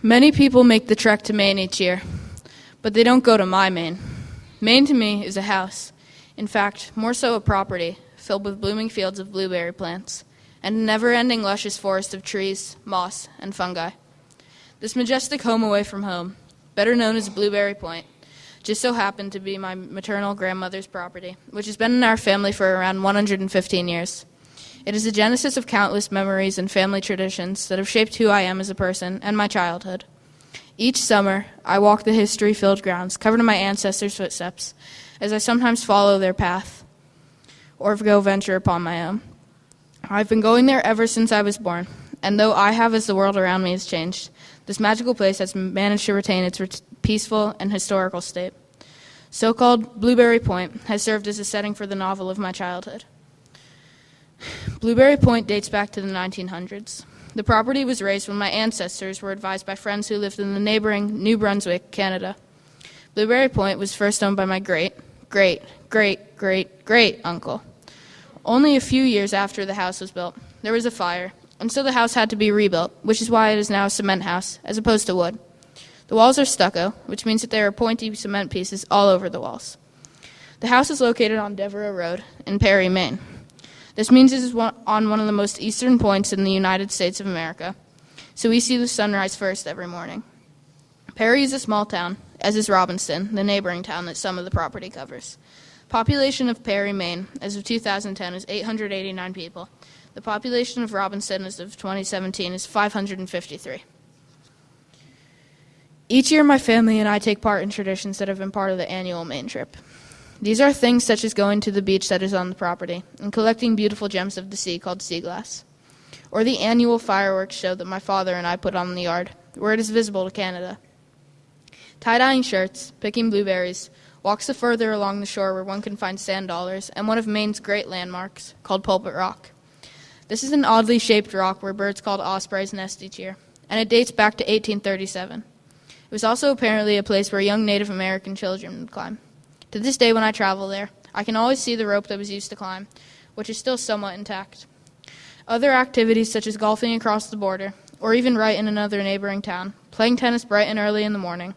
Many people make the trek to Maine each year, but they don't go to my Maine. Maine to me is a house. In fact, more so a property filled with blooming fields of blueberry plants and a never-ending luscious forest of trees, moss, and fungi. This majestic home away from home, better known as Blueberry Point, just so happened to be my maternal grandmother's property, which has been in our family for around 115 years. It is the genesis of countless memories and family traditions that have shaped who I am as a person and my childhood. Each summer, I walk the history-filled grounds covered in my ancestors' footsteps, as I sometimes follow their path or go venture upon my own. I've been going there ever since I was born, and though I have as the world around me has changed, this magical place has managed to retain its peaceful and historical state. So-called Blueberry Point has served as a setting for the novel of my childhood. Blueberry Point dates back to the 1900s. The property was raised when my ancestors were advised by friends who lived in the neighboring New Brunswick, Canada. Blueberry Point was first owned by my great-great-great-great-great-uncle. Only a few years after the house was built, there was a fire, and so the house had to be rebuilt, which is why it is now a cement house, as opposed to wood. The walls are stucco, which means that there are pointy cement pieces all over the walls. The house is located on Devereux Road in Perry, Maine. This means it is on one of the most eastern points in the United States of America, so we see the sunrise first every morning. Perry is a small town, as is Robbinston, the neighboring town that some of the property covers. Population of Perry, Maine, as of 2010, is 889 people. The population of Robbinston as of 2017 is 553. Each year, my family and I take part in traditions that have been part of the annual Maine trip. These are things such as going to the beach that is on the property and collecting beautiful gems of the sea called sea glass, or the annual fireworks show that my father and I put on in the yard, where it is visible to Canada. Tie-dyeing shirts, picking blueberries, walks the further along the shore where one can find sand dollars, and one of Maine's great landmarks, called Pulpit Rock. This is an oddly shaped rock where birds called ospreys nest each year, and it dates back to 1837. It was also apparently a place where young Native American children would climb. To this day, when I travel there, I can always see the rope that was used to climb, which is still somewhat intact. Other activities such as golfing across the border, or even right in another neighboring town, playing tennis bright and early in the morning,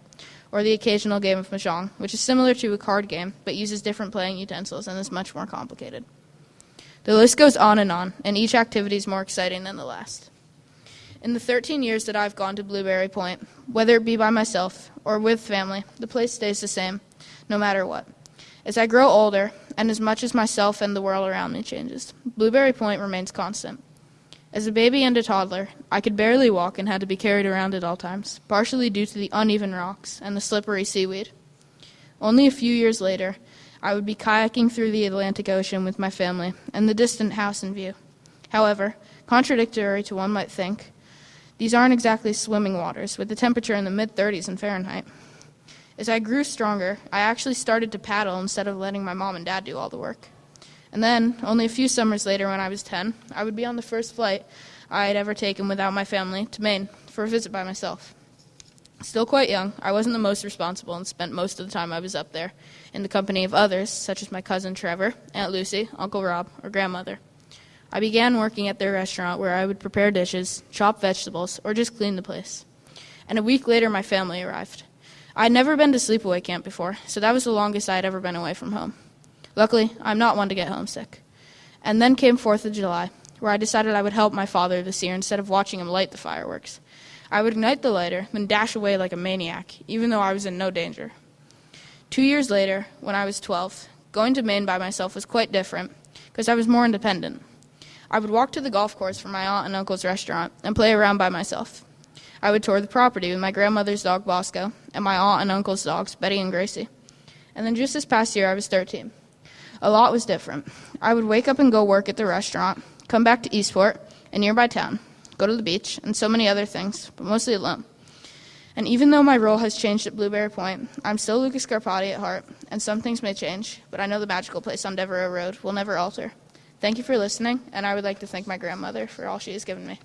or the occasional game of mahjong, which is similar to a card game, but uses different playing utensils and is much more complicated. The list goes on, and each activity is more exciting than the last. In the 13 years that I've gone to Blueberry Point, whether it be by myself or with family, the place stays the same, no matter what. As I grow older, and as much as myself and the world around me changes, Blueberry Point remains constant. As a baby and a toddler, I could barely walk and had to be carried around at all times, partially due to the uneven rocks and the slippery seaweed. Only a few years later, I would be kayaking through the Atlantic Ocean with my family and the distant house in view. However, contradictory to one might think, these aren't exactly swimming waters, with the temperature in the mid-30s in Fahrenheit. As I grew stronger, I actually started to paddle instead of letting my mom and dad do all the work. And then, only a few summers later when I was 10, I would be on the first flight I had ever taken without my family to Maine for a visit by myself. Still quite young, I wasn't the most responsible and spent most of the time I was up there in the company of others, such as my cousin Trevor, Aunt Lucy, Uncle Rob, or grandmother. I began working at their restaurant where I would prepare dishes, chop vegetables, or just clean the place. And a week later, my family arrived. I had never been to sleepaway camp before, so that was the longest I had ever been away from home. Luckily, I'm not one to get homesick. And then came 4th of July, where I decided I would help my father this year instead of watching him light the fireworks. I would ignite the lighter, then dash away like a maniac, even though I was in no danger. 2 years later, when I was 12, going to Maine by myself was quite different, because I was more independent. I would walk to the golf course from my aunt and uncle's restaurant and play around by myself. I would tour the property with my grandmother's dog, Bosco, and my aunt and uncle's dogs, Betty and Gracie. And then just this past year, I was 13. A lot was different. I would wake up and go work at the restaurant, come back to Eastport, a nearby town, go to the beach, and so many other things, but mostly alone. And even though my role has changed at Blueberry Point, I'm still Luca Scarpati at heart, and some things may change, but I know the magical place on Devereux Road will never alter. Thank you for listening, and I would like to thank my grandmother for all she has given me.